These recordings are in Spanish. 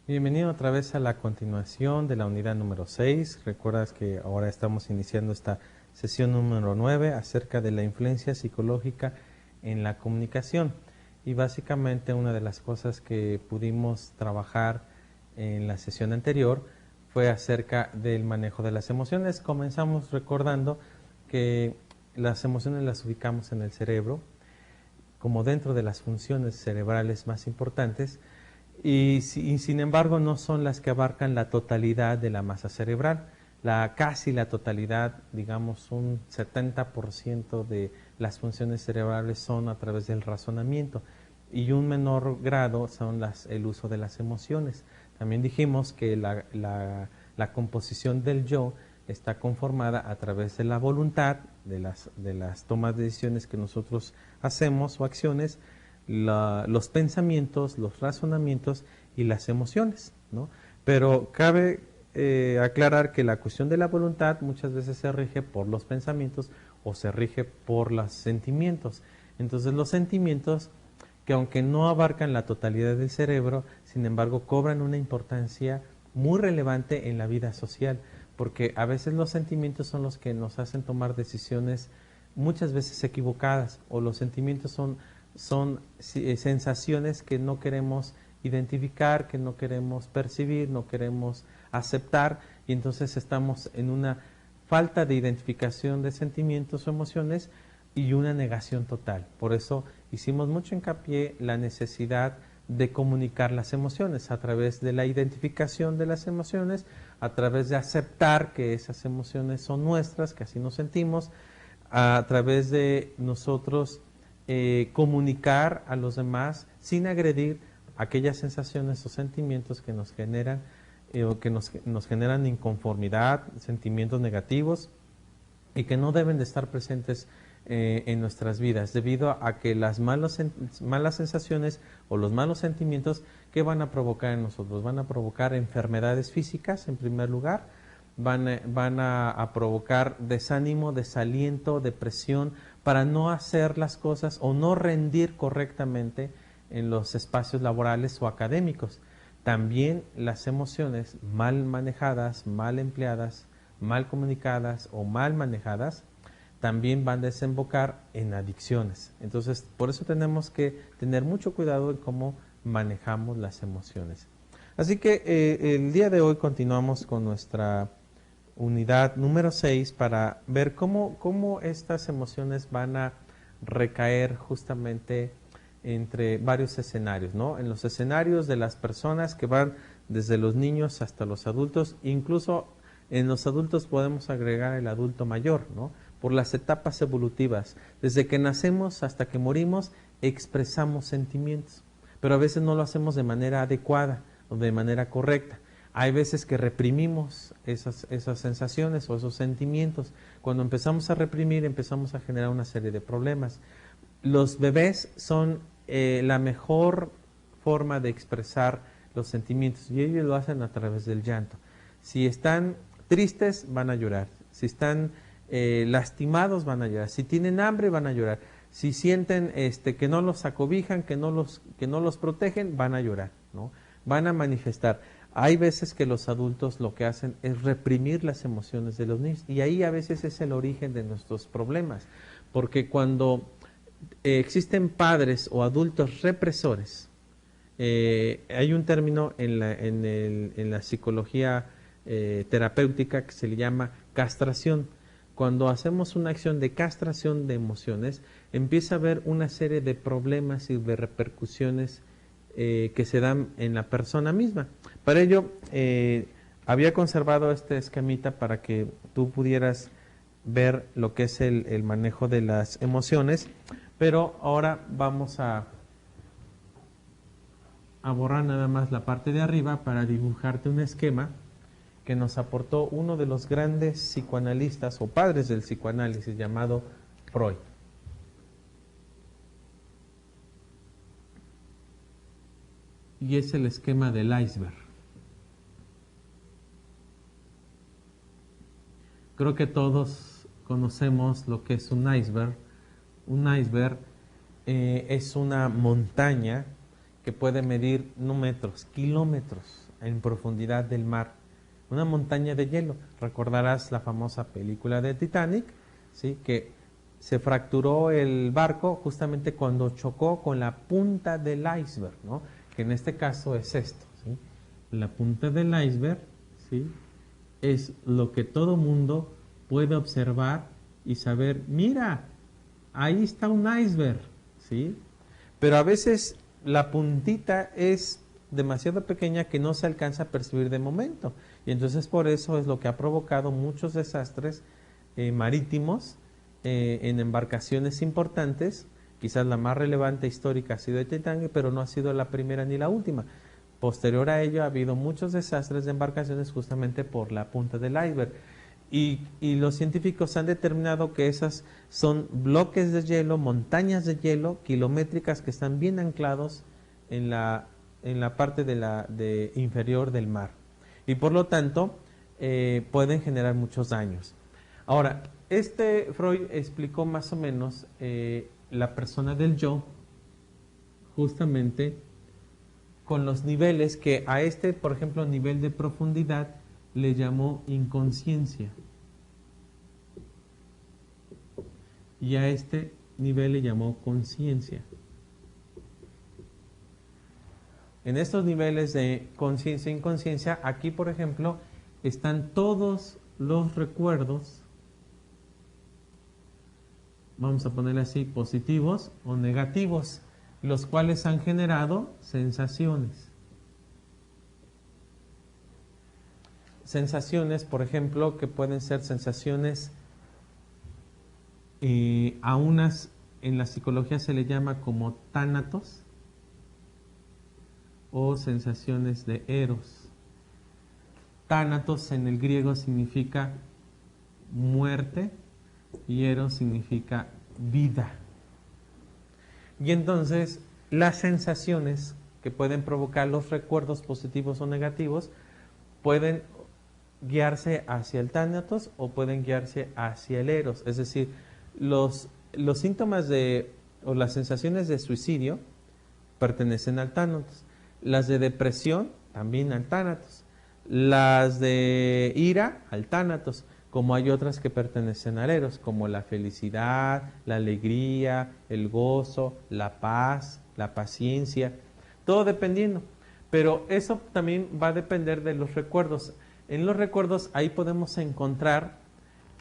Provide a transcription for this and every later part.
Bienvenido otra vez a la continuación de la unidad número 6. Recuerdas que ahora estamos iniciando esta sesión número 9 acerca de la influencia psicológica en la comunicación. Y básicamente una de las cosas que pudimos trabajar en la sesión anterior fue acerca del manejo de las emociones. Comenzamos recordando que las emociones las ubicamos en el cerebro como dentro de las funciones cerebrales más importantes, y sin embargo no son las que abarcan la totalidad de la masa cerebral. Casi la totalidad, digamos un 70% de las funciones cerebrales son a través del razonamiento, y un menor grado son el uso de las emociones. También dijimos que la composición del yo está conformada a través de la voluntad, de las tomas de decisiones que nosotros hacemos o acciones, los pensamientos, los razonamientos y las emociones, ¿no? Pero cabe aclarar que la cuestión de la voluntad muchas veces se rige por los pensamientos o se rige por los sentimientos. Entonces los sentimientos, que aunque no abarcan la totalidad del cerebro, sin embargo cobran una importancia muy relevante en la vida social, porque a veces los sentimientos son los que nos hacen tomar decisiones muchas veces equivocadas, o los sentimientos son sensaciones que no queremos identificar, que no queremos percibir, no queremos aceptar, y entonces estamos en una falta de identificación de sentimientos o emociones y una negación total. Por eso hicimos mucho hincapié la necesidad de comunicar las emociones a través de la identificación de las emociones, a través de aceptar que esas emociones son nuestras, que así nos sentimos, a través de nosotros comunicar a los demás sin agredir aquellas sensaciones o sentimientos que nos generan o que nos generan inconformidad, sentimientos negativos, y que no deben de estar presentes en nuestras vidas, debido a que las malas sensaciones o los malos sentimientos, ¿qué van a provocar en nosotros? Van a provocar enfermedades físicas en primer lugar, van a provocar desánimo, desaliento, depresión, para no hacer las cosas o no rendir correctamente en los espacios laborales o académicos. También las emociones mal manejadas, mal empleadas, mal comunicadas o mal manejadas, también van a desembocar en adicciones. Entonces, por eso tenemos que tener mucho cuidado en cómo manejamos las emociones. Así que el día de hoy continuamos con nuestra unidad número 6 para ver cómo estas emociones van a recaer justamente entre varios escenarios, ¿no? En los escenarios de las personas que van desde los niños hasta los adultos, incluso en los adultos podemos agregar el adulto mayor, ¿no? Por las etapas evolutivas. Desde que nacemos hasta que morimos expresamos sentimientos, pero a veces no lo hacemos de manera adecuada o de manera correcta. Hay veces que reprimimos esas sensaciones o esos sentimientos. Cuando empezamos a reprimir, empezamos a generar una serie de problemas. Los bebés son la mejor forma de expresar los sentimientos, y ellos lo hacen a través del llanto. Si están tristes, van a llorar. Si están lastimados, van a llorar. Si tienen hambre, van a llorar. Si sienten que no los acobijan, que no los protegen, van a llorar, ¿no? Van a manifestar. Hay veces que los adultos lo que hacen es reprimir las emociones de los niños, y ahí a veces es el origen de nuestros problemas, porque cuando existen padres o adultos represores, hay un término en la psicología terapéutica que se le llama castración. Cuando hacemos una acción de castración de emociones, empieza a haber una serie de problemas y de repercusiones que se dan en la persona misma. Para ello, había conservado este esquemita para que tú pudieras ver lo que es el manejo de las emociones, pero ahora vamos a borrar nada más la parte de arriba para dibujarte un esquema que nos aportó uno de los grandes psicoanalistas o padres del psicoanálisis, llamado Freud. Y es el esquema del iceberg. Creo que todos conocemos lo que es un iceberg. Un iceberg es una montaña que puede medir no metros, kilómetros en profundidad del mar. Una montaña de hielo. Recordarás la famosa película de Titanic, ¿sí? Que se fracturó el barco justamente cuando chocó con la punta del iceberg, ¿no? Que en este caso es esto, ¿sí? La punta del iceberg, ¿sí? Es lo que todo mundo puede observar y saber, mira, ahí está un iceberg, ¿sí? Pero a veces la puntita es demasiado pequeña que no se alcanza a percibir de momento. Y entonces por eso es lo que ha provocado muchos desastres marítimos en embarcaciones importantes. Quizás la más relevante histórica ha sido el Titanic, pero no ha sido la primera ni la última. Posterior a ello ha habido muchos desastres de embarcaciones justamente por la punta del iceberg. Y los científicos han determinado que esas son bloques de hielo, montañas de hielo kilométricas que están bien anclados en la parte inferior del mar. Y por lo tanto pueden generar muchos daños. Ahora, Freud explicó más o menos la persona del yo justamente con los niveles que a por ejemplo, nivel de profundidad le llamó inconsciencia. Y a este nivel le llamó conciencia. En estos niveles de conciencia e inconsciencia, aquí por ejemplo, están todos los recuerdos, vamos a ponerle así, positivos o negativos, los cuales han generado sensaciones. Sensaciones, por ejemplo, que pueden ser sensaciones, a unas en la psicología se le llama como tánatos, o sensaciones de eros. Tánatos en el griego significa muerte y eros significa vida. Y entonces las sensaciones que pueden provocar los recuerdos positivos o negativos pueden guiarse hacia el tánatos o pueden guiarse hacia el eros. Es decir, los síntomas o las sensaciones de suicidio pertenecen al tánatos. Las de depresión también al tánatos. Las de ira al tánatos, como hay otras que pertenecen al eros, como la felicidad, la alegría, el gozo, la paz, la paciencia, todo dependiendo. Pero eso también va a depender de los recuerdos. En los recuerdos ahí podemos encontrar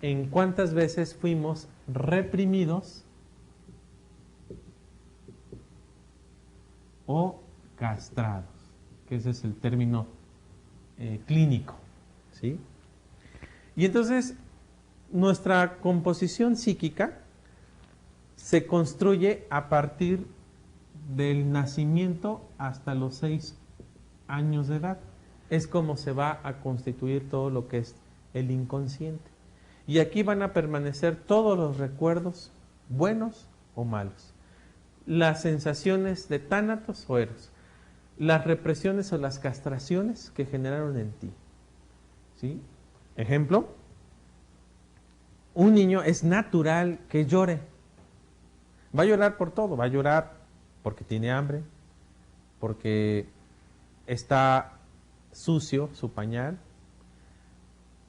en cuántas veces fuimos reprimidos o castrados, que ese es el término clínico, ¿sí? Y entonces nuestra composición psíquica se construye a partir del nacimiento hasta los 6 años de edad. Es como se va a constituir todo lo que es el inconsciente. Y aquí van a permanecer todos los recuerdos, buenos o malos. Las sensaciones de tánatos o eros. Las represiones o las castraciones que generaron en ti. ¿Sí? Ejemplo, un niño es natural que llore. Va a llorar por todo. Va a llorar porque tiene hambre, porque está sucio su pañal,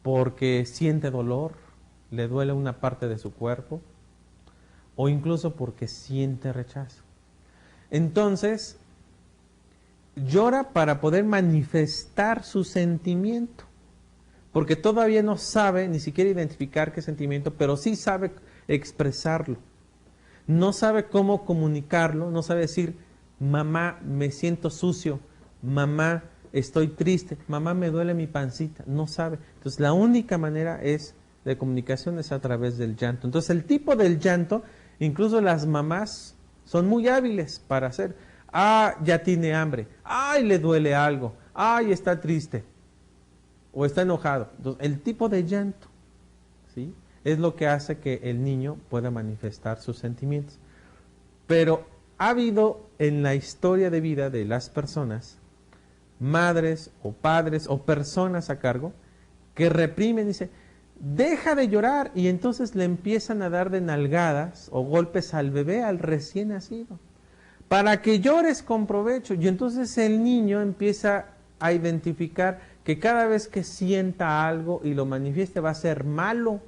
porque siente dolor, le duele una parte de su cuerpo, o incluso porque siente rechazo. Entonces, llora para poder manifestar su sentimiento, porque todavía no sabe ni siquiera identificar qué sentimiento, pero sí sabe expresarlo. No sabe cómo comunicarlo, no sabe decir, mamá, me siento sucio, mamá, estoy triste, mamá, me duele mi pancita, no sabe. Entonces la única manera de comunicación es a través del llanto. Entonces el tipo del llanto, incluso las mamás son muy hábiles para hacer, ya tiene hambre, le duele algo, está triste o está enojado. Entonces el tipo de llanto, ¿sí?, es lo que hace que el niño pueda manifestar sus sentimientos. Pero ha habido en la historia de vida de las personas, madres o padres o personas a cargo, que reprimen y dicen, deja de llorar, y entonces le empiezan a dar de nalgadas o golpes al bebé, al recién nacido, para que llores con provecho. Y entonces el niño empieza a identificar que cada vez que sienta algo y lo manifieste va a ser malo.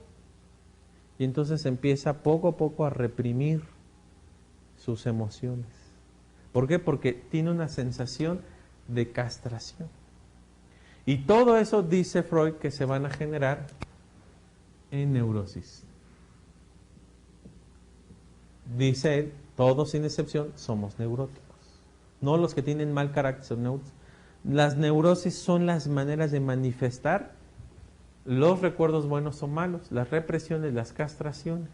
Y entonces empieza poco a poco a reprimir sus emociones. ¿Por qué? Porque tiene una sensación de castración. Y todo eso dice Freud que se van a generar en neurosis. Dice él, todos sin excepción somos neuróticos. No los que tienen mal carácter son neuróticos. Las neurosis son las maneras de manifestar los recuerdos buenos o malos, las represiones, las castraciones,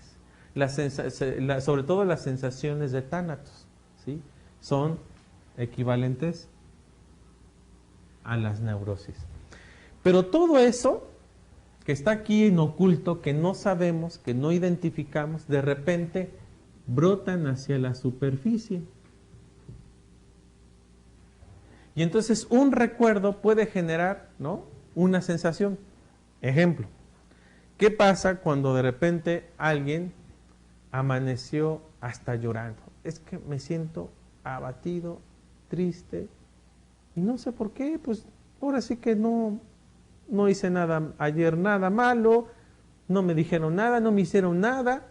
sobre todo las sensaciones de tánatos, ¿sí? Son equivalentes a las neurosis. Pero todo eso que está aquí en oculto, que no sabemos, que no identificamos, de repente brotan hacia la superficie. Y entonces un recuerdo puede generar, ¿no?, una sensación. Ejemplo, ¿qué pasa cuando de repente alguien amaneció hasta llorando? Es que me siento abatido, triste, y no sé por qué, pues ahora sí que no hice nada ayer, nada malo, no me dijeron nada, no me hicieron nada,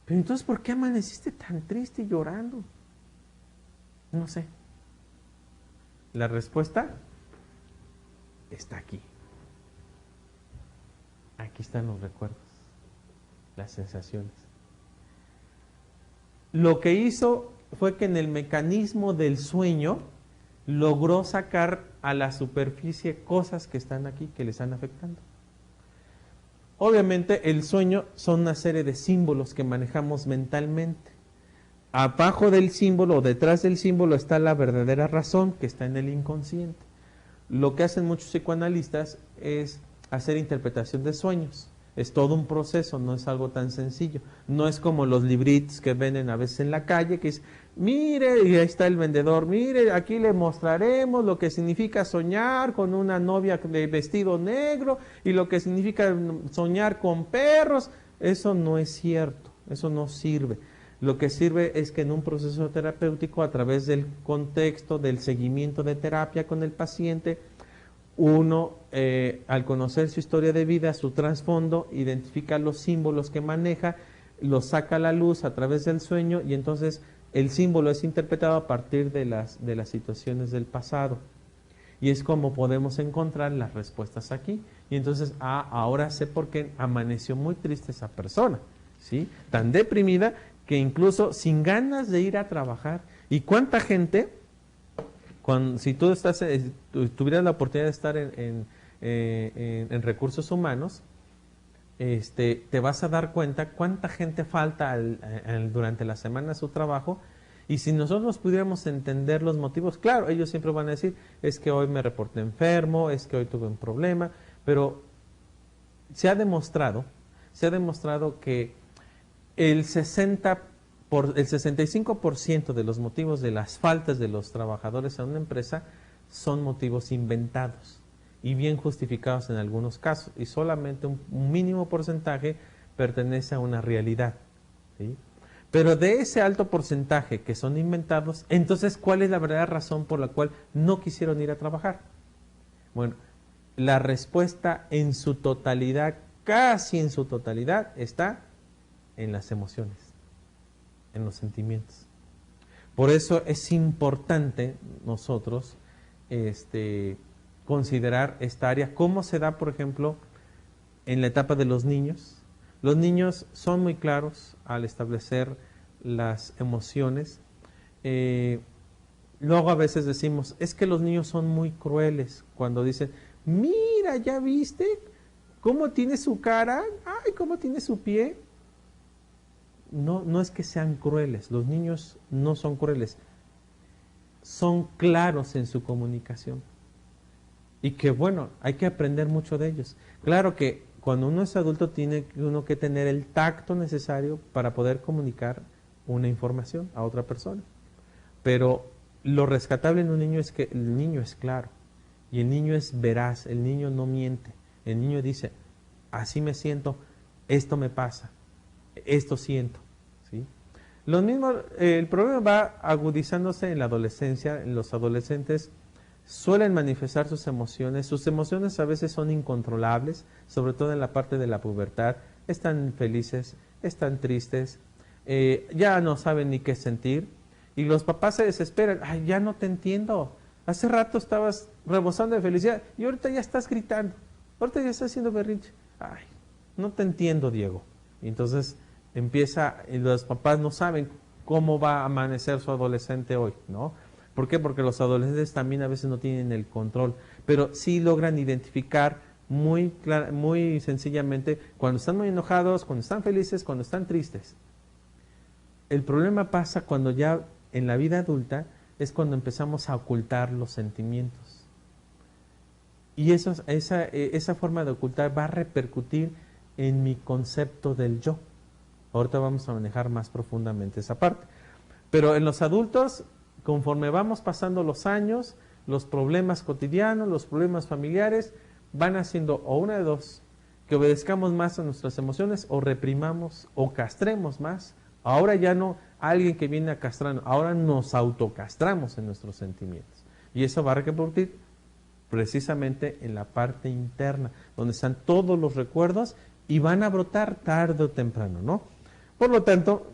pero entonces ¿por qué amaneciste tan triste y llorando? No sé. La respuesta está aquí. Aquí están los recuerdos, las sensaciones. Lo que hizo fue que en el mecanismo del sueño logró sacar a la superficie cosas que están aquí, que le están afectando. Obviamente el sueño son una serie de símbolos que manejamos mentalmente. Abajo del símbolo o detrás del símbolo está la verdadera razón que está en el inconsciente. Lo que hacen muchos psicoanalistas es hacer interpretación de sueños. Es todo un proceso, no es algo tan sencillo. No es como los libritos que venden a veces en la calle, que es, mire, y ahí está el vendedor, mire, aquí le mostraremos lo que significa soñar con una novia de vestido negro y lo que significa soñar con perros. Eso no es cierto, eso no sirve. Lo que sirve es que en un proceso terapéutico, a través del contexto, del seguimiento de terapia con el paciente, uno, al conocer su historia de vida, su trasfondo, identifica los símbolos que maneja, los saca a la luz a través del sueño y entonces el símbolo es interpretado a partir de las situaciones del pasado. Y es como podemos encontrar las respuestas aquí. Y entonces, ahora sé por qué amaneció muy triste esa persona, ¿sí? Tan deprimida que incluso sin ganas de ir a trabajar. ¿Y cuánta gente, si tú tuvieras la oportunidad de estar en recursos humanos, te vas a dar cuenta cuánta gente falta durante la semana a su trabajo? Y si nosotros pudiéramos entender los motivos, claro, ellos siempre van a decir, es que hoy me reporté enfermo, es que hoy tuve un problema, pero se ha demostrado que el 65% de los motivos de las faltas de los trabajadores en una empresa son motivos inventados y bien justificados en algunos casos, y solamente un mínimo porcentaje pertenece a una realidad, ¿sí? Pero de ese alto porcentaje que son inventados, entonces, ¿cuál es la verdadera razón por la cual no quisieron ir a trabajar? Bueno, la respuesta en su totalidad, casi en su totalidad, está en las emociones, en los sentimientos. Por eso es importante nosotros considerar esta área. ¿Cómo se da, por ejemplo, en la etapa de los niños? Los niños son muy claros al establecer las emociones. Luego a veces decimos, es que los niños son muy crueles cuando dicen, mira, ¿ya viste cómo tiene su cara? Ay, ¿cómo tiene su pie? No es que sean crueles, los niños no son crueles, son claros en su comunicación. Y que bueno, hay que aprender mucho de ellos. Claro que cuando uno es adulto tiene uno que tener el tacto necesario para poder comunicar una información a otra persona. Pero lo rescatable en un niño es que el niño es claro y el niño es veraz, el niño no miente. El niño dice, así me siento, esto me pasa, esto siento, ¿sí? Lo mismo, el problema va agudizándose en la adolescencia. Los adolescentes suelen manifestar sus emociones a veces son incontrolables, sobre todo en la parte de la pubertad. Están felices, están tristes, ya no saben ni qué sentir, y los papás se desesperan. Ay, ya no te entiendo, hace rato estabas rebosando de felicidad y ahorita ya estás gritando, ahorita ya estás haciendo berrinche. Ay, no te entiendo, Diego. Y entonces y los papás no saben cómo va a amanecer su adolescente hoy, ¿no? ¿Por qué? Porque los adolescentes también a veces no tienen el control, pero sí logran identificar muy sencillamente cuando están muy enojados, cuando están felices, cuando están tristes. El problema pasa cuando ya en la vida adulta es cuando empezamos a ocultar los sentimientos. Y esa forma de ocultar va a repercutir en mi concepto del yo. Ahorita vamos a manejar más profundamente esa parte. Pero en los adultos, conforme vamos pasando los años, los problemas cotidianos, los problemas familiares, van haciendo o una de dos, que obedezcamos más a nuestras emociones o reprimamos o castremos más. Ahora ya no alguien que viene a castrarnos, ahora nos autocastramos en nuestros sentimientos. Y eso va a repercutir precisamente en la parte interna, donde están todos los recuerdos y van a brotar tarde o temprano, ¿no? Por lo tanto,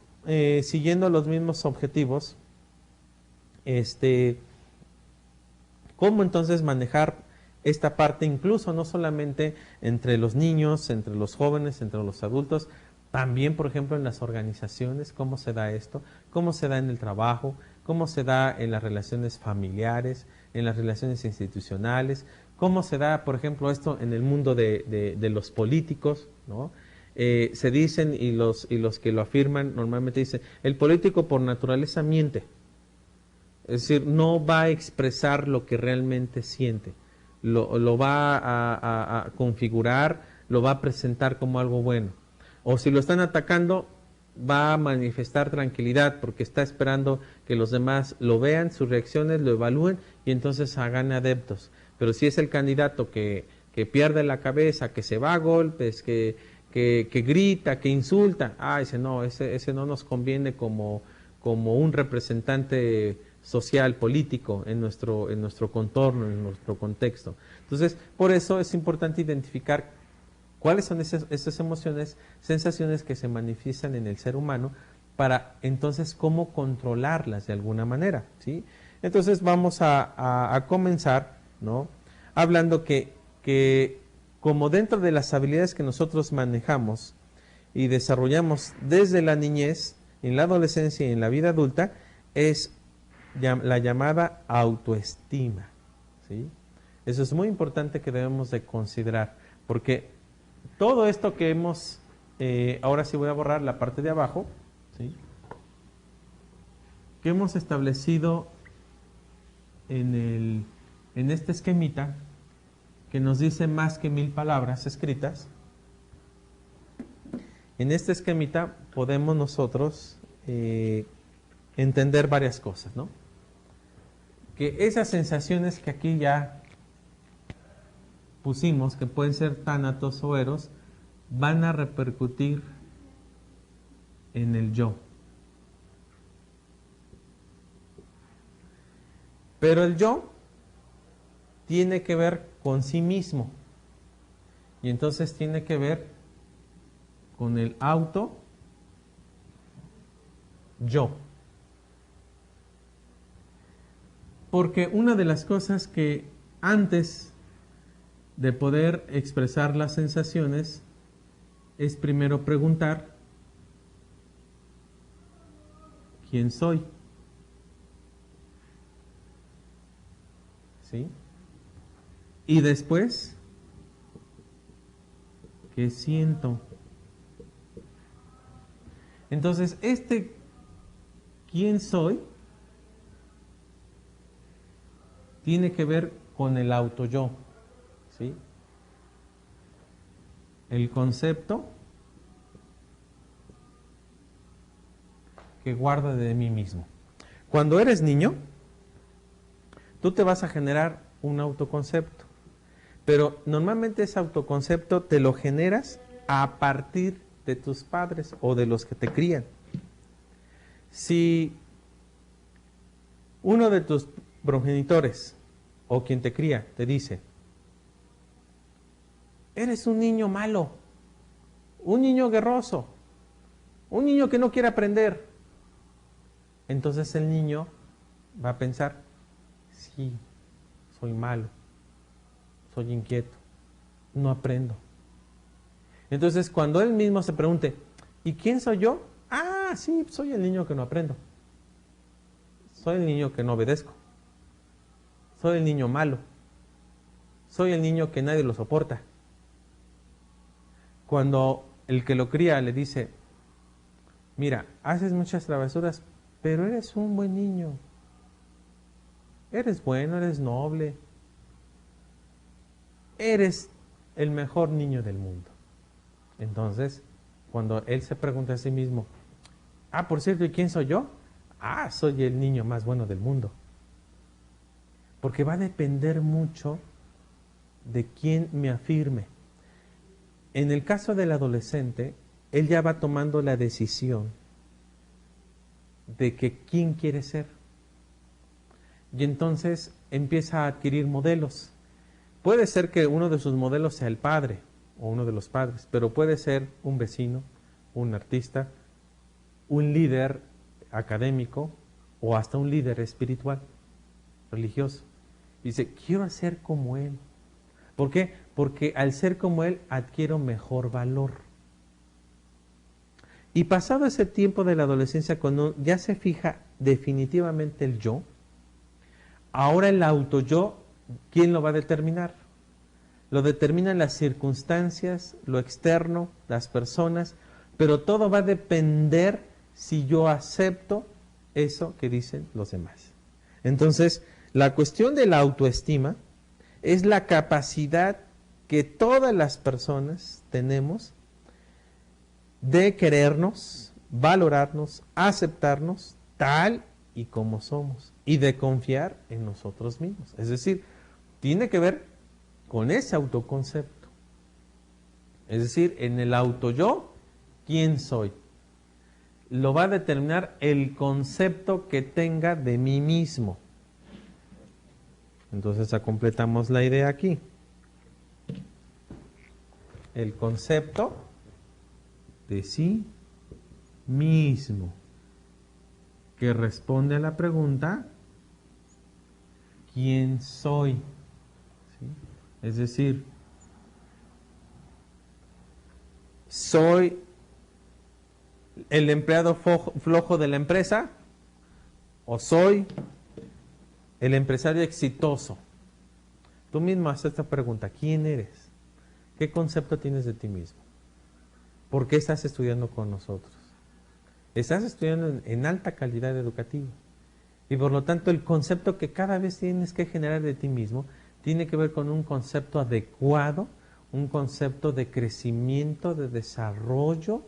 siguiendo los mismos objetivos, ¿cómo entonces manejar esta parte incluso no solamente entre los niños, entre los jóvenes, entre los adultos, también, por ejemplo, en las organizaciones? ¿Cómo se da esto? ¿Cómo se da en el trabajo? ¿Cómo se da en las relaciones familiares, en las relaciones institucionales? ¿Cómo se da, por ejemplo, esto en el mundo de los políticos, ¿no? Se dicen, y los que lo afirman normalmente dicen, el político por naturaleza miente. Es decir, no va a expresar lo que realmente siente. Lo va a configurar, lo va a presentar como algo bueno. O si lo están atacando, va a manifestar tranquilidad porque está esperando que los demás lo vean, sus reacciones, lo evalúen y entonces hagan adeptos. Pero si es el candidato que pierde la cabeza, que se va a golpes, que grita, que insulta, ese no nos conviene como un representante social, político en nuestro contorno, en nuestro contexto. Entonces, por eso es importante identificar cuáles son esas emociones, sensaciones que se manifiestan en el ser humano, para entonces cómo controlarlas de alguna manera, ¿sí? Entonces vamos a comenzar, ¿no? Hablando que como dentro de las habilidades que nosotros manejamos y desarrollamos desde la niñez, en la adolescencia y en la vida adulta, es la llamada autoestima, ¿sí? Eso es muy importante que debemos de considerar, porque todo esto que hemos, ahora sí voy a borrar la parte de abajo, ¿sí?, que hemos establecido en este esquemita, que nos dice más que 1000 palabras escritas. En este esquemita podemos nosotros entender varias cosas, ¿no? Que esas sensaciones que aquí ya pusimos, que pueden ser tánatos o eros, van a repercutir en el yo. Pero el yo tiene que ver con sí mismo. Y entonces tiene que ver con el auto yo. Porque una de las cosas que antes de poder expresar las sensaciones es primero preguntar quién soy, ¿sí? Y después, ¿qué siento? Entonces, quién soy tiene que ver con el auto yo, ¿sí? El concepto que guardo de mí mismo. Cuando eres niño, tú te vas a generar un autoconcepto, pero normalmente ese autoconcepto te lo generas a partir de tus padres o de los que te crían. Si uno de tus progenitores o quien te cría te dice, eres un niño malo, un niño guerroso, un niño que no quiere aprender, entonces el niño va a pensar, sí, soy malo, soy inquieto, no aprendo. Entonces cuando él mismo se pregunte, ¿y quién soy yo? Ah, sí, soy el niño que no aprendo. Soy el niño que no obedezco. Soy el niño malo. Soy el niño que nadie lo soporta. Cuando el que lo cría le dice, mira, haces muchas travesuras, pero eres un buen niño. Eres bueno, eres noble. Eres el mejor niño del mundo. Entonces, cuando él se pregunta a sí mismo, ah, por cierto, ¿y quién soy yo? Ah, soy el niño más bueno del mundo. Porque va a depender mucho de quién me afirme. En el caso del adolescente, él ya va tomando la decisión de que quién quiere ser. Y entonces empieza a adquirir modelos. Puede ser que uno de sus modelos sea el padre o uno de los padres, pero puede ser un vecino, un artista, un líder académico o hasta un líder espiritual, religioso. Dice, quiero ser como él. ¿Por qué? Porque al ser como él adquiero mejor valor. Y pasado ese tiempo de la adolescencia, cuando ya se fija definitivamente el yo, ahora el auto-yo, ¿quién lo va a determinar? Lo determinan las circunstancias, lo externo, las personas, pero todo va a depender si yo acepto eso que dicen los demás. Entonces, la cuestión de la autoestima es la capacidad que todas las personas tenemos de querernos, valorarnos, aceptarnos tal y como somos y de confiar en nosotros mismos. Es decir, tiene que ver con ese autoconcepto. Es decir, en el auto-yo, ¿quién soy? Lo va a determinar el concepto que tenga de mí mismo. Entonces ya completamos la idea aquí. El concepto de sí mismo, que responde a la pregunta, ¿quién soy? ¿Sí? Es decir, ¿soy el empleado flojo de la empresa o soy el empresario exitoso? Tú mismo haces esta pregunta, ¿quién eres? ¿Qué concepto tienes de ti mismo? ¿Por qué estás estudiando con nosotros? Estás estudiando en alta calidad educativa y por lo tanto el concepto que cada vez tienes que generar de ti mismo tiene que ver con un concepto adecuado, un concepto de crecimiento, de desarrollo,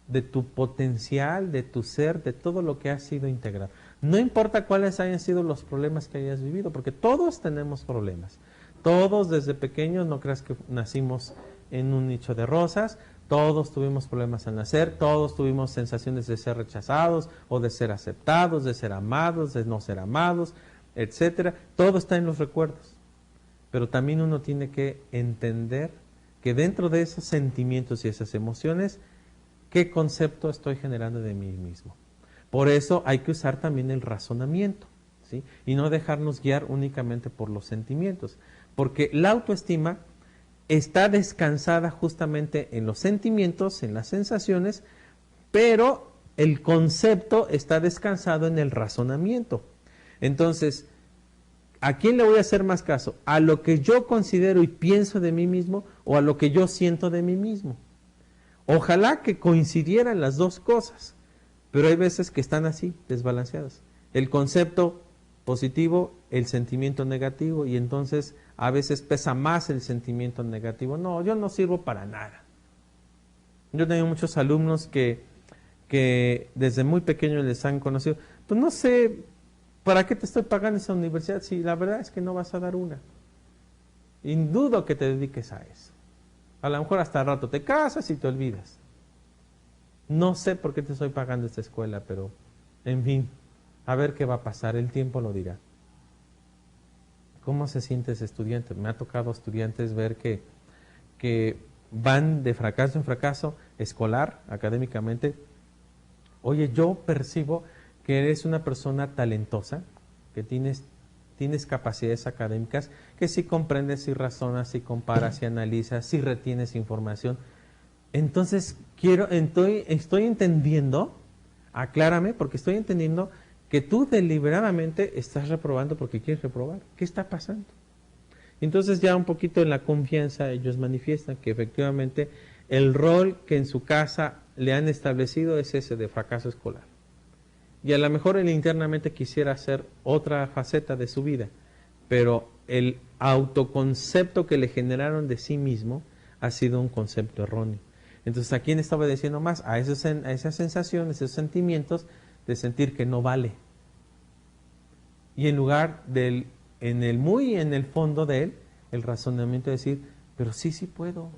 de tu potencial, de tu ser, de todo lo que has sido integrado. No importa cuáles hayan sido los problemas que hayas vivido, porque todos tenemos problemas. Todos desde pequeños, no creas que nacimos en un nicho de rosas, todos tuvimos problemas al nacer, todos tuvimos sensaciones de ser rechazados o de ser aceptados, de ser amados, de no ser amados, etcétera. Todo está en los recuerdos. Pero también uno tiene que entender que dentro de esos sentimientos y esas emociones, ¿qué concepto estoy generando de mí mismo? Por eso hay que usar también el razonamiento, ¿sí? Y no dejarnos guiar únicamente por los sentimientos, porque la autoestima está descansada justamente en los sentimientos, en las sensaciones, pero el concepto está descansado en el razonamiento. Entonces, ¿a quién le voy a hacer más caso? ¿A lo que yo considero y pienso de mí mismo o a lo que yo siento de mí mismo? Ojalá que coincidieran las dos cosas, pero hay veces que están así, desbalanceadas. El concepto positivo, el sentimiento negativo, y entonces a veces pesa más el sentimiento negativo. No, yo no sirvo para nada. Yo tengo muchos alumnos que desde muy pequeños les han conocido. Pues no sé, ¿para qué te estoy pagando esa universidad si la verdad es que no vas a dar una? Y dudo que te dediques a eso. A lo mejor hasta el rato te casas y te olvidas. No sé por qué te estoy pagando esta escuela, pero En fin, a ver qué va a pasar, el tiempo lo dirá. ¿Cómo se siente ese estudiante? Me ha tocado estudiantes ver que van de fracaso en fracaso escolar, académicamente. Oye, yo percibo que eres una persona talentosa, que tienes capacidades académicas, que si comprendes, si razonas, si comparas, si analizas, si retienes información. Entonces, estoy entendiendo, aclárame, porque estoy entendiendo que tú deliberadamente estás reprobando porque quieres reprobar. ¿Qué está pasando? Entonces ya un poquito en la confianza ellos manifiestan que efectivamente el rol que en su casa le han establecido es ese de fracaso escolar. Y a lo mejor él internamente quisiera hacer otra faceta de su vida, pero el autoconcepto que le generaron de sí mismo ha sido un concepto erróneo. Entonces, ¿a quién está obedeciendo más? A esas sensaciones, esos sentimientos de sentir que no vale. Y en lugar en el fondo de él, el razonamiento de decir, pero sí puedo.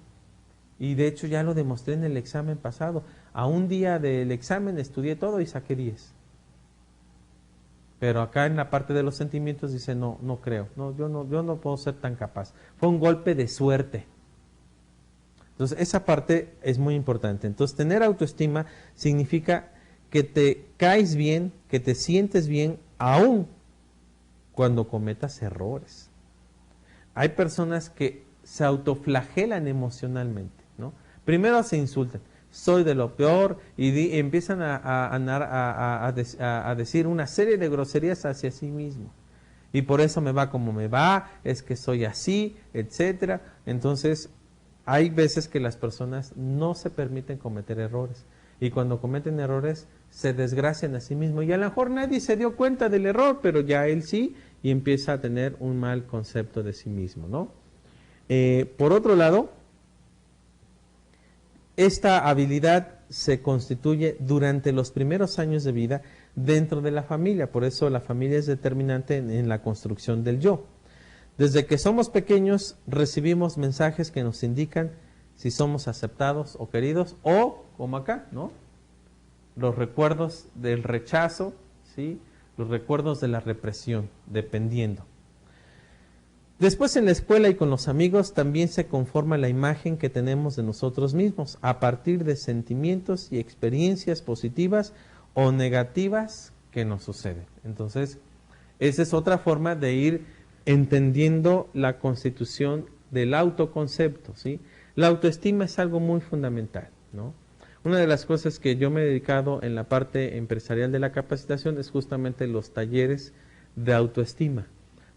Y de hecho ya lo demostré en el examen pasado. A un día del examen estudié todo y saqué 10. Pero acá en la parte de los sentimientos dice, no creo, yo no puedo ser tan capaz. Fue un golpe de suerte. Entonces, esa parte es muy importante. Entonces, tener autoestima significa que te caes bien, que te sientes bien, aún cuando cometas errores. Hay personas que se autoflagelan emocionalmente, ¿no? Primero se insultan, soy de lo peor, y empiezan a decir una serie de groserías hacia sí mismo. Y por eso me va como me va, es que soy así, etcétera. Entonces, hay veces que las personas no se permiten cometer errores. Y cuando cometen errores, se desgracian a sí mismos. Y a lo mejor nadie se dio cuenta del error, pero ya él sí, y empieza a tener un mal concepto de sí mismo, ¿no? Por otro lado, esta habilidad se constituye durante los primeros años de vida dentro de la familia. Por eso la familia es determinante en la construcción del yo. Desde que somos pequeños recibimos mensajes que nos indican si somos aceptados o queridos, o, como acá, ¿no? Los recuerdos del rechazo, ¿sí? Los recuerdos de la represión, dependiendo. Después en la escuela y con los amigos también se conforma la imagen que tenemos de nosotros mismos a partir de sentimientos y experiencias positivas o negativas que nos suceden. Entonces, esa es otra forma de ir entendiendo la constitución del autoconcepto, ¿sí? La autoestima es algo muy fundamental, ¿no? Una de las cosas que yo me he dedicado en la parte empresarial de la capacitación es justamente los talleres de autoestima,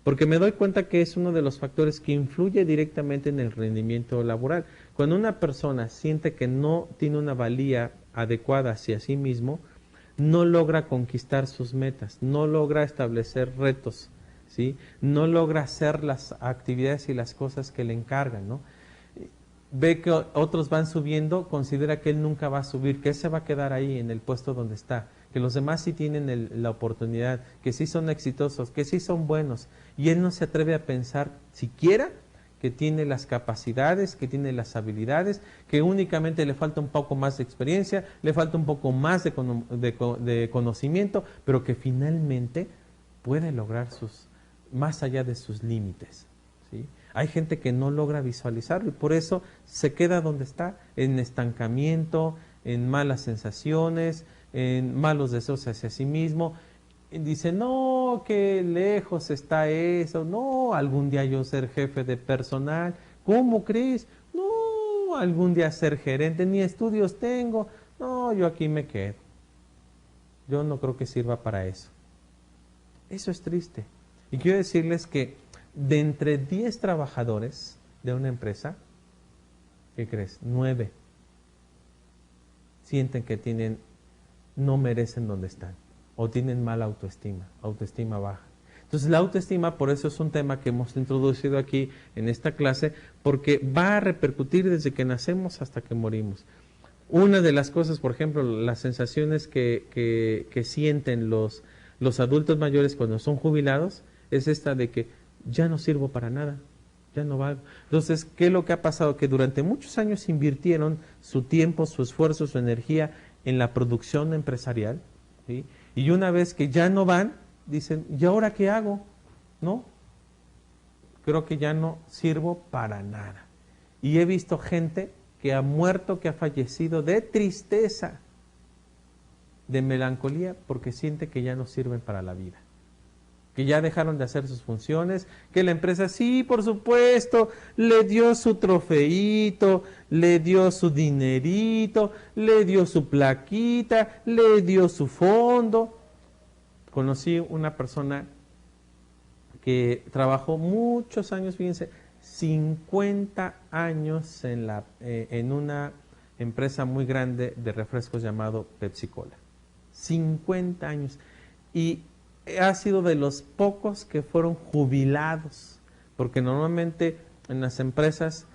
porque me doy cuenta que es uno de los factores que influye directamente en el rendimiento laboral. Cuando una persona siente que no tiene una valía adecuada hacia sí mismo, no logra conquistar sus metas, no logra establecer retos, ¿sí? No logra hacer las actividades y las cosas que le encargan, ¿no? Ve que otros van subiendo, considera que él nunca va a subir, que él se va a quedar ahí en el puesto donde está, que los demás sí tienen la oportunidad, que sí son exitosos, que sí son buenos, y él no se atreve a pensar siquiera que tiene las capacidades, que tiene las habilidades, que únicamente le falta un poco más de experiencia, le falta un poco más de conocimiento, pero que finalmente puede lograr más allá de sus límites, ¿sí? Hay gente que no logra visualizarlo y por eso se queda donde está, en estancamiento, en malas sensaciones, en malos deseos hacia sí mismo. Y dice, no, qué lejos está eso, no, algún día yo ser jefe de personal, ¿cómo crees? No, algún día ser gerente, ni estudios tengo, no, yo aquí me quedo. Yo no creo que sirva para eso. Eso es triste. Y quiero decirles que de entre 10 trabajadores de una empresa, ¿qué crees? 9 sienten que no merecen donde están, o tienen mala autoestima baja. Entonces la autoestima, por eso es un tema que hemos introducido aquí en esta clase, porque va a repercutir desde que nacemos hasta que morimos. Una de las cosas, por ejemplo, las sensaciones que sienten los adultos mayores cuando son jubilados, es esta de que ya no sirvo para nada, ya no valgo. Entonces, ¿qué es lo que ha pasado? Que durante muchos años invirtieron su tiempo, su esfuerzo, su energía en la producción empresarial, ¿sí? Y una vez que ya no van, dicen, ¿y ahora qué hago? ¿No? Creo que ya no sirvo para nada. Y he visto gente que ha muerto, que ha fallecido de tristeza, de melancolía, porque siente que ya no sirven para la vida, que ya dejaron de hacer sus funciones, que la empresa sí, por supuesto, le dio su trofeíto, le dio su dinerito, le dio su plaquita, le dio su fondo. Conocí una persona que trabajó muchos años, fíjense, 50 años en una empresa muy grande de refrescos llamado Pepsi Cola. 50 años. Y ha sido de los pocos que fueron jubilados, porque normalmente en las empresas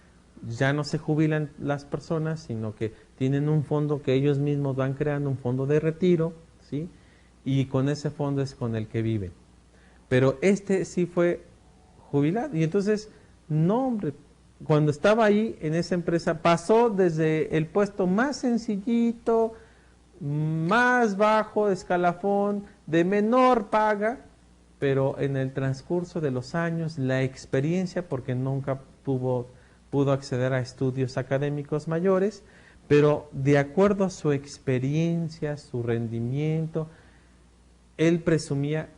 ya no se jubilan las personas, sino que tienen un fondo que ellos mismos van creando, un fondo de retiro, ¿sí? Y con ese fondo es con el que viven. Pero este sí fue jubilado. Y entonces, no, hombre, cuando estaba ahí en esa empresa, pasó desde el puesto más sencillito, más bajo de escalafón, de menor paga, pero en el transcurso de los años, la experiencia, porque nunca pudo acceder a estudios académicos mayores, pero de acuerdo a su experiencia, su rendimiento, él presumía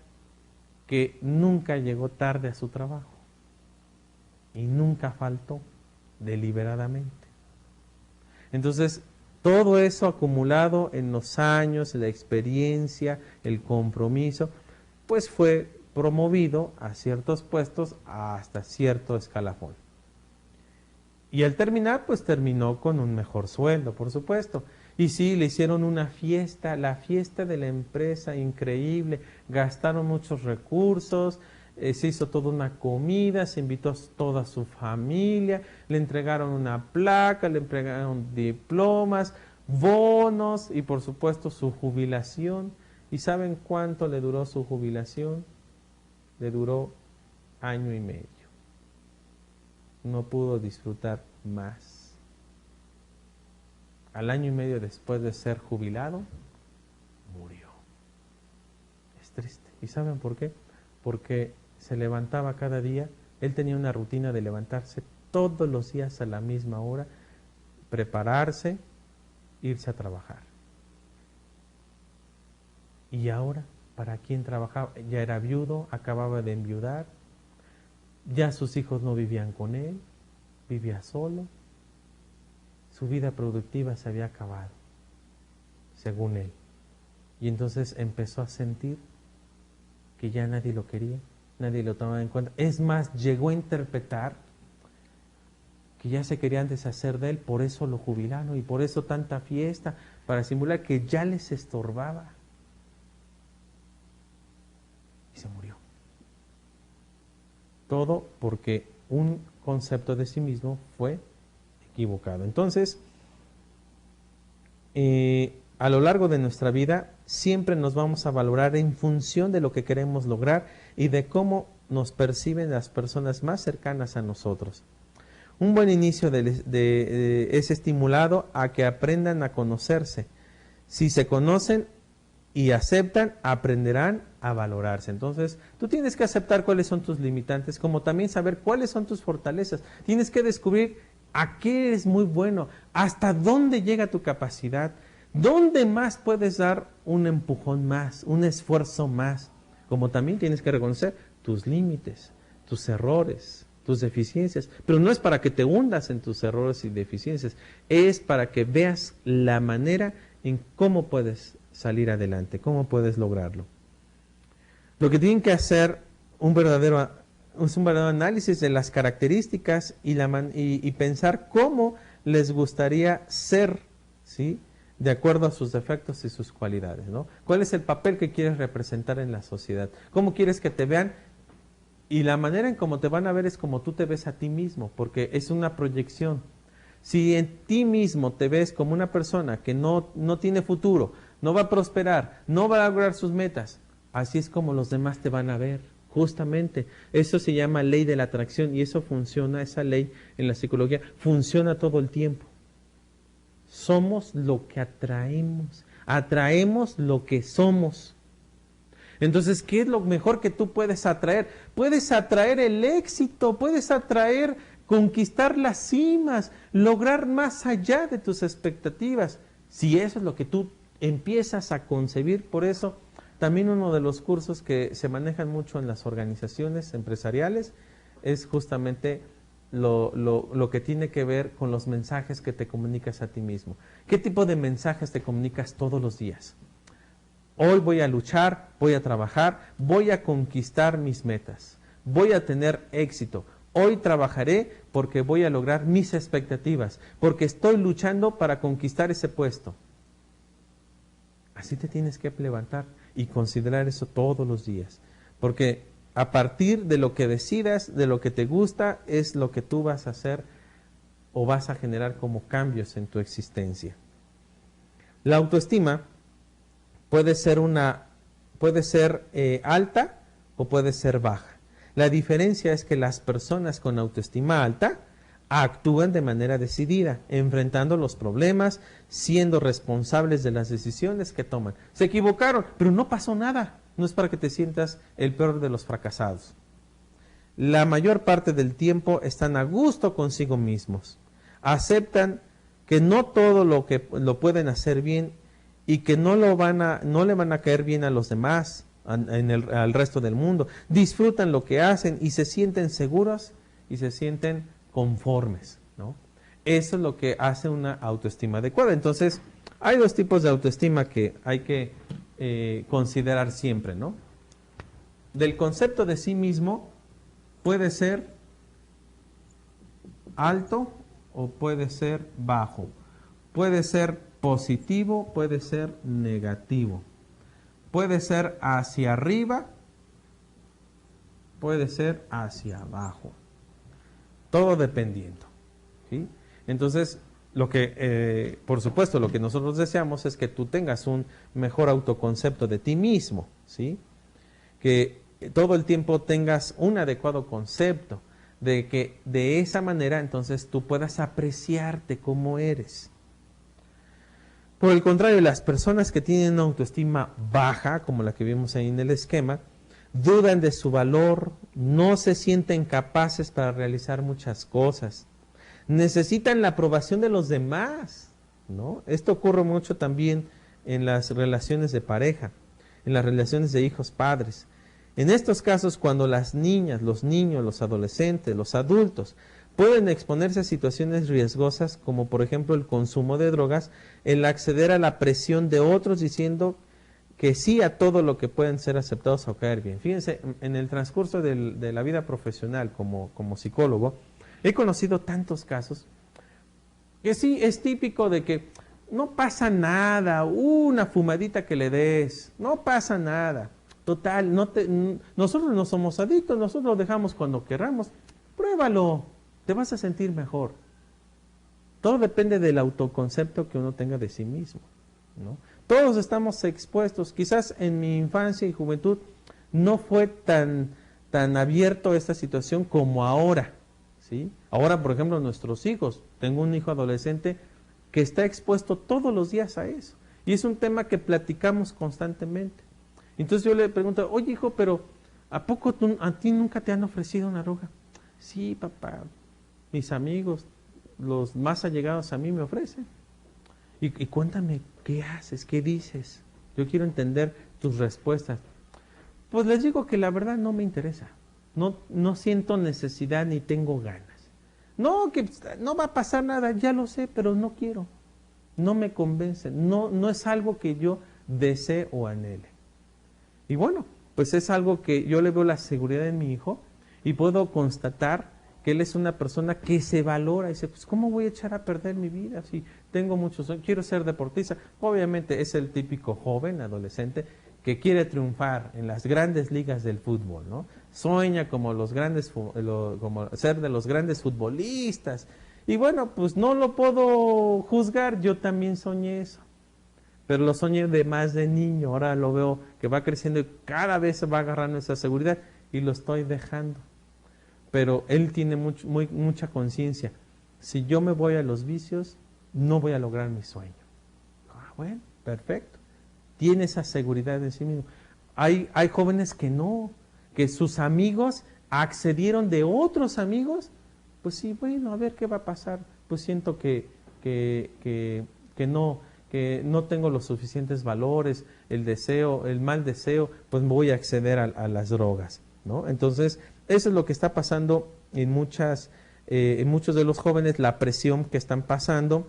que nunca llegó tarde a su trabajo y nunca faltó deliberadamente. Entonces, todo eso acumulado en los años, la experiencia, el compromiso, pues fue promovido a ciertos puestos hasta cierto escalafón. Y al terminar, pues terminó con un mejor sueldo, por supuesto. Y sí, le hicieron una fiesta, la fiesta de la empresa, increíble, gastaron muchos recursos, se hizo toda una comida, se invitó a toda su familia, le entregaron una placa, le entregaron diplomas, bonos y por supuesto su jubilación. ¿Y saben cuánto le duró su jubilación? Le duró 1 año y medio. No pudo disfrutar más. Al 1 año y medio después de ser jubilado, murió. Es triste. ¿Y saben por qué? Porque se levantaba cada día, él tenía una rutina de levantarse todos los días a la misma hora, prepararse, irse a trabajar. Y ahora, ¿para quién trabajaba? Ya era viudo, acababa de enviudar, ya sus hijos no vivían con él, vivía solo. Su vida productiva se había acabado, según él. Y entonces empezó a sentir que ya nadie lo quería, nadie lo tomaba en cuenta. Es más, llegó a interpretar que ya se querían deshacer de él, por eso lo jubilaron y por eso tanta fiesta, para simular que ya les estorbaba. Y se murió. Todo porque un concepto de sí mismo fue equivocado. Entonces, a lo largo de nuestra vida siempre nos vamos a valorar en función de lo que queremos lograr y de cómo nos perciben las personas más cercanas a nosotros. Un buen inicio es estimulado a que aprendan a conocerse. Si se conocen y aceptan, aprenderán a valorarse. Entonces, tú tienes que aceptar cuáles son tus limitantes, como también saber cuáles son tus fortalezas. Tienes que descubrir a qué eres muy bueno, hasta dónde llega tu capacidad, dónde más puedes dar un empujón más, un esfuerzo más. Como también tienes que reconocer tus límites, tus errores, tus deficiencias. Pero no es para que te hundas en tus errores y deficiencias, es para que veas la manera en cómo puedes salir adelante, cómo puedes lograrlo. Lo que tienen que hacer es un verdadero análisis de las características y pensar cómo les gustaría ser, ¿sí?, de acuerdo a sus defectos y sus cualidades, ¿no? ¿Cuál es el papel que quieres representar en la sociedad? ¿Cómo quieres que te vean? Y la manera en cómo te van a ver es como tú te ves a ti mismo, porque es una proyección. Si en ti mismo te ves como una persona que no tiene futuro, no va a prosperar, no va a lograr sus metas, así es como los demás te van a ver. Justamente, eso se llama ley de la atracción y eso funciona, esa ley en la psicología funciona todo el tiempo. Somos lo que atraemos, atraemos lo que somos. Entonces, ¿qué es lo mejor que tú puedes atraer? Puedes atraer el éxito, puedes atraer, conquistar las cimas, lograr más allá de tus expectativas. Si eso es lo que tú empiezas a concebir, por eso también uno de los cursos que se manejan mucho en las organizaciones empresariales es justamente lo que tiene que ver con los mensajes que te comunicas a ti mismo. ¿Qué tipo de mensajes te comunicas todos los días? Hoy voy a luchar, voy a trabajar, voy a conquistar mis metas, voy a tener éxito. Hoy trabajaré porque voy a lograr mis expectativas, porque estoy luchando para conquistar ese puesto. Así te tienes que levantar y considerar eso todos los días, porque a partir de lo que decidas, de lo que te gusta, es lo que tú vas a hacer o vas a generar como cambios en tu existencia. La autoestima puede ser alta o puede ser baja. La diferencia es que las personas con autoestima alta actúan de manera decidida, enfrentando los problemas, siendo responsables de las decisiones que toman. Se equivocaron, pero no pasó nada. No es para que te sientas el peor de los fracasados. La mayor parte del tiempo están a gusto consigo mismos. Aceptan que no todo lo pueden hacer bien y que no le van a caer bien a los demás, al resto del mundo. Disfrutan lo que hacen y se sienten seguros y se sienten conformes, ¿no? Eso es lo que hace una autoestima adecuada. Entonces, hay dos tipos de autoestima que hay que considerar siempre, ¿no? Del concepto de sí mismo puede ser alto o puede ser bajo. Puede ser positivo, puede ser negativo. Puede ser hacia arriba, puede ser hacia abajo. Todo dependiendo, ¿sí? Entonces, por supuesto, lo que nosotros deseamos es que tú tengas un mejor autoconcepto de ti mismo, ¿sí? Que todo el tiempo tengas un adecuado concepto de que de esa manera entonces tú puedas apreciarte como eres. Por el contrario, las personas que tienen una autoestima baja, como la que vimos ahí en el esquema, dudan de su valor, no se sienten capaces para realizar muchas cosas, necesitan la aprobación de los demás, ¿no? Esto ocurre mucho también en las relaciones de pareja, en las relaciones de hijos padres. En estos casos, cuando las niñas, los niños, los adolescentes, los adultos pueden exponerse a situaciones riesgosas, como por ejemplo el consumo de drogas, el acceder a la presión de otros diciendo que sí a todo lo que pueden ser aceptados o caer bien. Fíjense, en el transcurso de la vida profesional como psicólogo, he conocido tantos casos que sí es típico de que no pasa nada, una fumadita que le des, no pasa nada. Total, nosotros no somos adictos, nosotros lo dejamos cuando queramos. Pruébalo, te vas a sentir mejor. Todo depende del autoconcepto que uno tenga de sí mismo, ¿no? Todos estamos expuestos. Quizás en mi infancia y juventud no fue tan abierto esta situación como ahora, ¿sí? Ahora, por ejemplo, nuestros hijos, tengo un hijo adolescente que está expuesto todos los días a eso. Y es un tema que platicamos constantemente. Entonces yo le pregunto, oye hijo, pero ¿a poco a ti nunca te han ofrecido una droga? Sí, papá, mis amigos, los más allegados a mí me ofrecen. Y cuéntame, ¿qué haces? ¿Qué dices? Yo quiero entender tus respuestas. Pues les digo que la verdad no me interesa. No siento necesidad ni tengo ganas. No, que no va a pasar nada, ya lo sé, pero no quiero. No me convence. No es algo que yo desee o anhele. Y bueno, pues es algo que yo le veo la seguridad en mi hijo y puedo constatar que él es una persona que se valora y dice, pues ¿cómo voy a echar a perder mi vida si tengo muchos sueños? Quiero ser deportista. Obviamente es el típico joven, adolescente, que quiere triunfar en las grandes ligas del fútbol, ¿no? Sueña como como ser de los grandes futbolistas. Y bueno, pues no lo puedo juzgar, yo también soñé eso. Pero lo soñé de más de niño, ahora lo veo que va creciendo y cada vez se va agarrando esa seguridad y lo estoy dejando. Pero él tiene mucha conciencia. Si yo me voy a los vicios, no voy a lograr mi sueño. Ah, bueno, perfecto. Tiene esa seguridad en sí mismo. Hay jóvenes que no, que sus amigos accedieron de otros amigos, pues sí, bueno, a ver qué va a pasar, pues siento que no tengo los suficientes valores, el mal deseo, pues voy a acceder a las drogas, ¿no? Entonces, eso es lo que está pasando en muchos de los jóvenes, la presión que están pasando.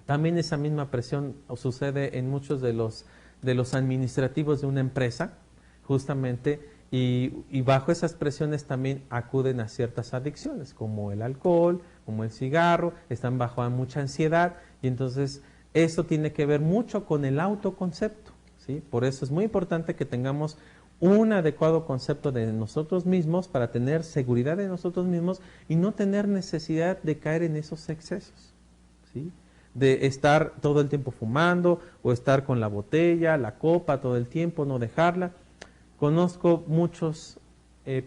También esa misma presión sucede en muchos de los administrativos de una empresa, justamente, y bajo esas presiones también acuden a ciertas adicciones, como el alcohol, como el cigarro, están bajo mucha ansiedad, y entonces eso tiene que ver mucho con el autoconcepto, ¿sí? Por eso es muy importante que tengamos un adecuado concepto de nosotros mismos para tener seguridad de nosotros mismos y no tener necesidad de caer en esos excesos, ¿sí? De estar todo el tiempo fumando o estar con la botella, la copa todo el tiempo, no dejarla. Conozco muchas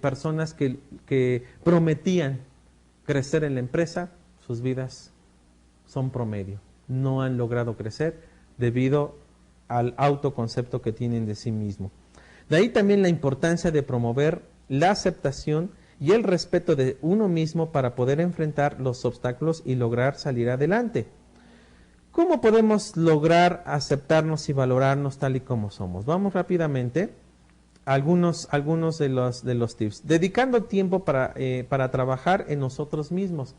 personas que prometían crecer en la empresa, sus vidas son promedio, no han logrado crecer debido al autoconcepto que tienen de sí mismo. De ahí también la importancia de promover la aceptación y el respeto de uno mismo para poder enfrentar los obstáculos y lograr salir adelante. ¿Cómo podemos lograr aceptarnos y valorarnos tal y como somos? Vamos rápidamente a algunos de los tips. Dedicando tiempo para trabajar en nosotros mismos.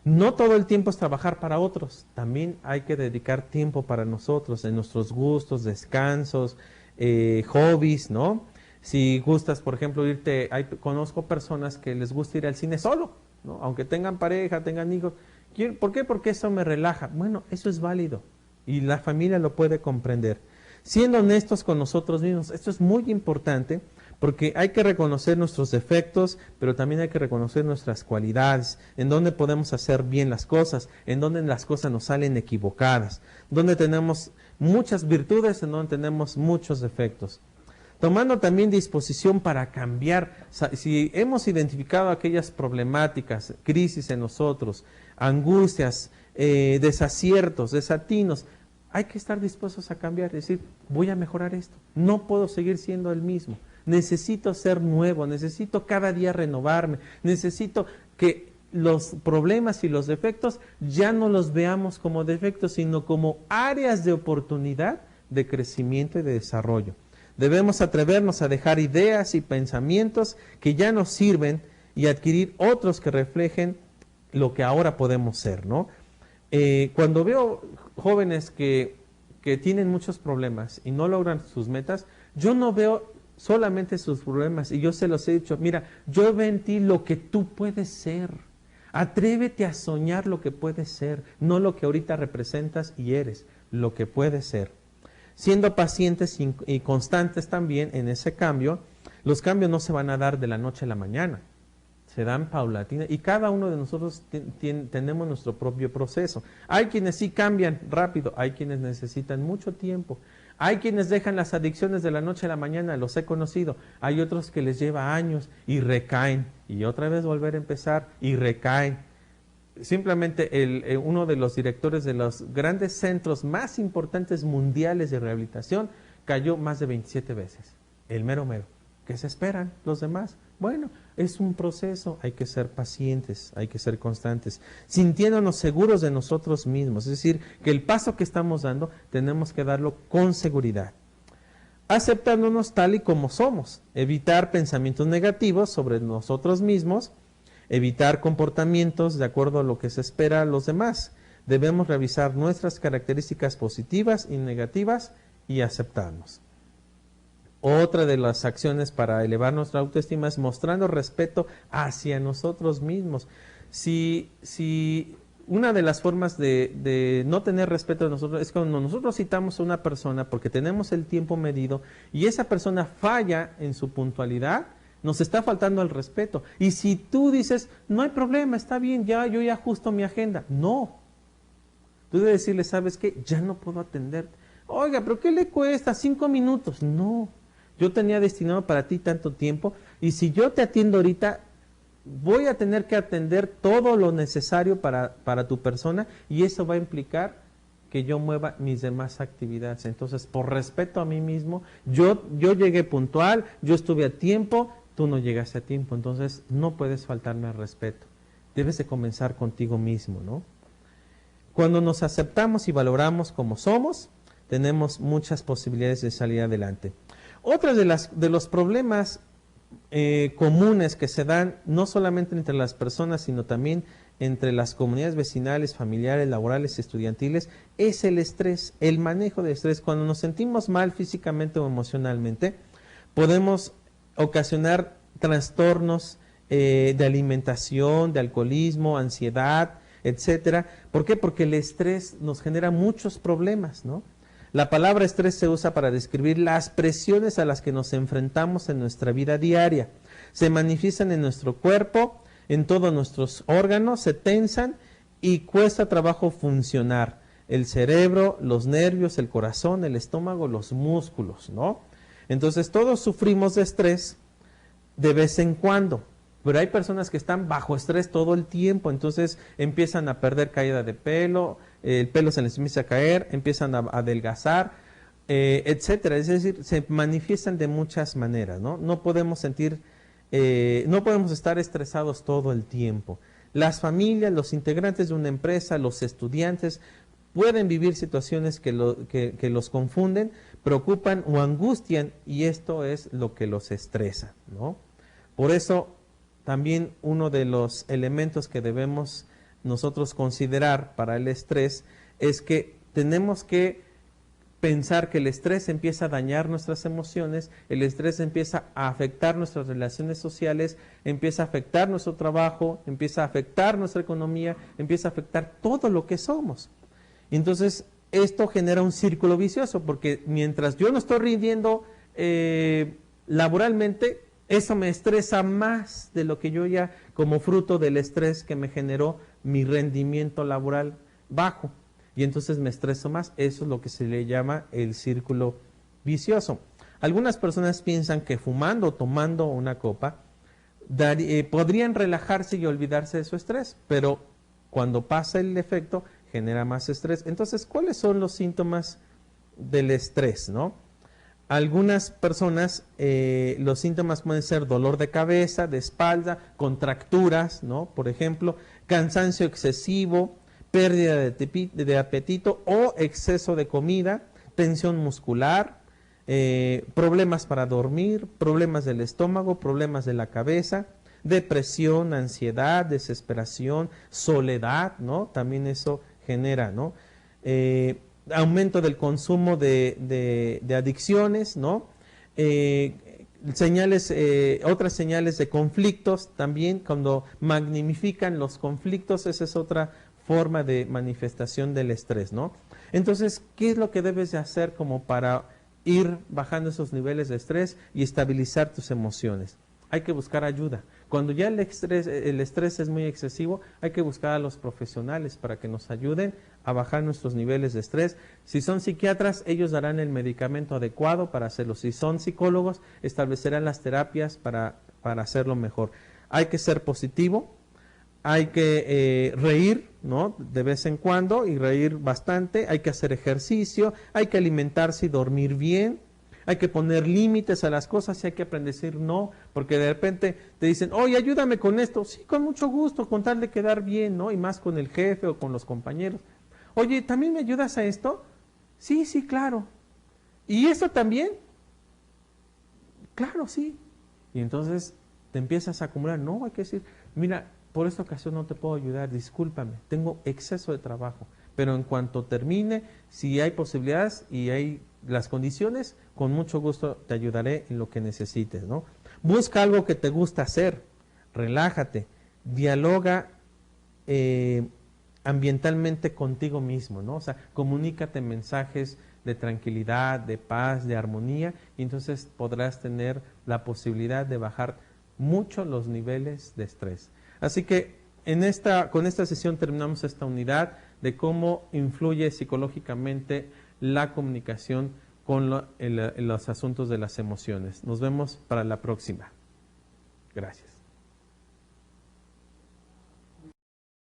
No todo el tiempo es trabajar para otros, también hay que dedicar tiempo para nosotros, en nuestros gustos, descansos, hobbies, ¿no? Si gustas, por ejemplo, conozco personas que les gusta ir al cine solo, ¿no? Aunque tengan pareja, tengan hijos. ¿Por qué? Porque eso me relaja. Bueno, eso es válido y la familia lo puede comprender. Siendo honestos con nosotros mismos, esto es muy importante porque hay que reconocer nuestros defectos, pero también hay que reconocer nuestras cualidades, en donde podemos hacer bien las cosas, en donde las cosas nos salen equivocadas, donde tenemos muchas virtudes, en donde tenemos muchos defectos. Tomando también disposición para cambiar. Si hemos identificado aquellas problemáticas, crisis en nosotros, angustias, desaciertos, desatinos, hay que estar dispuestos a cambiar, decir, voy a mejorar esto, no puedo seguir siendo el mismo, necesito ser nuevo, necesito cada día renovarme, necesito que los problemas y los defectos ya no los veamos como defectos, sino como áreas de oportunidad de crecimiento y de desarrollo. Debemos atrevernos a dejar ideas y pensamientos que ya nos sirven y adquirir otros que reflejen lo que ahora podemos ser, ¿no? Cuando veo jóvenes que tienen muchos problemas y no logran sus metas, yo no veo solamente sus problemas y yo se los he dicho, mira, yo veo en ti lo que tú puedes ser. Atrévete a soñar lo que puedes ser, no lo que ahorita representas y eres, lo que puedes ser. Siendo pacientes y constantes también en ese cambio, los cambios no se van a dar de la noche a la mañana, se dan paulatina y cada uno de nosotros tenemos nuestro propio proceso. Hay quienes sí cambian rápido, hay quienes necesitan mucho tiempo, hay quienes dejan las adicciones de la noche a la mañana, los he conocido, hay otros que les lleva años y recaen y otra vez volver a empezar y recaen. Simplemente uno de los directores de los grandes centros más importantes mundiales de rehabilitación cayó más de 27 veces, el mero. ¿Qué se esperan los demás? Bueno, es un proceso, hay que ser pacientes, hay que ser constantes, sintiéndonos seguros de nosotros mismos, es decir, que el paso que estamos dando tenemos que darlo con seguridad. Aceptándonos tal y como somos, evitar pensamientos negativos sobre nosotros mismos, evitar comportamientos de acuerdo a lo que se espera a los demás. Debemos revisar nuestras características positivas y negativas y aceptarnos. Otra de las acciones para elevar nuestra autoestima es mostrando respeto hacia nosotros mismos. Si una de las formas de no tener respeto de nosotros es cuando nosotros citamos a una persona porque tenemos el tiempo medido y esa persona falla en su puntualidad, nos está faltando el respeto. Y si tú dices, no hay problema, está bien, yo ya ajusto mi agenda. No. Tú debes decirle, ¿sabes qué? Ya no puedo atenderte. Oiga, ¿pero qué le cuesta? 5 minutos. No. Yo tenía destinado para ti tanto tiempo y si yo te atiendo ahorita, voy a tener que atender todo lo necesario para tu persona y eso va a implicar que yo mueva mis demás actividades. Entonces, por respeto a mí mismo, yo llegué puntual, yo estuve a tiempo, tú no llegaste a tiempo, entonces no puedes faltarme al respeto. Debes de comenzar contigo mismo, ¿no? Cuando nos aceptamos y valoramos como somos, tenemos muchas posibilidades de salir adelante. Otro de los problemas comunes que se dan no solamente entre las personas, sino también entre las comunidades vecinales, familiares, laborales, estudiantiles, es el estrés, el manejo del estrés. Cuando nos sentimos mal físicamente o emocionalmente, podemos ocasionar trastornos de alimentación, de alcoholismo, ansiedad, etcétera. ¿Por qué? Porque el estrés nos genera muchos problemas, ¿no? La palabra estrés se usa para describir las presiones a las que nos enfrentamos en nuestra vida diaria. Se manifiestan en nuestro cuerpo, en todos nuestros órganos, se tensan y cuesta trabajo funcionar. El cerebro, los nervios, el corazón, el estómago, los músculos, ¿no? Entonces todos sufrimos de estrés de vez en cuando. Pero hay personas que están bajo estrés todo el tiempo, entonces empiezan a perder caída de pelo, el pelo se les empieza a caer, empiezan a adelgazar, etcétera. Es decir, se manifiestan de muchas maneras, ¿no? No podemos estar estresados todo el tiempo. Las familias, los integrantes de una empresa, los estudiantes pueden vivir situaciones que los confunden, preocupan o angustian, y esto es lo que los estresa, ¿no? Por eso también uno de los elementos que debemos nosotros considerar para el estrés es que tenemos que pensar que el estrés empieza a dañar nuestras emociones, el estrés empieza a afectar nuestras relaciones sociales, empieza a afectar nuestro trabajo, empieza a afectar nuestra economía, empieza a afectar todo lo que somos. Entonces, esto genera un círculo vicioso, porque mientras yo no estoy rindiendo laboralmente, eso me estresa más de lo que yo ya, como fruto del estrés que me generó mi rendimiento laboral bajo. Y entonces me estreso más. Eso es lo que se le llama el círculo vicioso. Algunas personas piensan que fumando o tomando una copa podrían relajarse y olvidarse de su estrés, pero cuando pasa el efecto genera más estrés. Entonces, ¿cuáles son los síntomas del estrés, no? Algunas personas, los síntomas pueden ser dolor de cabeza, de espalda, contracturas, ¿no? Por ejemplo, cansancio excesivo, pérdida de apetito o exceso de comida, tensión muscular, problemas para dormir, problemas del estómago, problemas de la cabeza, depresión, ansiedad, desesperación, soledad, ¿no? También eso genera, ¿no? Aumento del consumo de adicciones, ¿no? Otras señales de conflictos también, cuando magnifican los conflictos, esa es otra forma de manifestación del estrés, ¿no? Entonces, ¿qué es lo que debes de hacer como para ir bajando esos niveles de estrés y estabilizar tus emociones? Hay que buscar ayuda. Cuando ya el estrés es muy excesivo, hay que buscar a los profesionales para que nos ayuden a bajar nuestros niveles de estrés. Si son psiquiatras, ellos darán el medicamento adecuado para hacerlo. Si son psicólogos, establecerán las terapias para hacerlo mejor. Hay que ser positivo, hay que reír, ¿no? De vez en cuando, y reír bastante. Hay que hacer ejercicio, hay que alimentarse y dormir bien. Hay que poner límites a las cosas y hay que aprender a decir no, porque de repente te dicen, oye, ayúdame con esto. Sí, con mucho gusto, con tal de quedar bien, ¿no? Y más con el jefe o con los compañeros. Oye, ¿también me ayudas a esto? Sí, sí, claro. ¿Y esto también? Claro, sí. Y entonces te empiezas a acumular. No, hay que decir, mira, por esta ocasión no te puedo ayudar, discúlpame, tengo exceso de trabajo. Pero en cuanto termine, si hay posibilidades y hay las condiciones, con mucho gusto te ayudaré en lo que necesites, ¿no? Busca algo que te gusta hacer, relájate, dialoga ambientalmente contigo mismo, ¿no? O sea, comunícate mensajes de tranquilidad, de paz, de armonía, y entonces podrás tener la posibilidad de bajar mucho los niveles de estrés. Así que con esta sesión terminamos esta unidad de cómo influye psicológicamente la comunicación con los asuntos de las emociones. Nos vemos para la próxima. Gracias.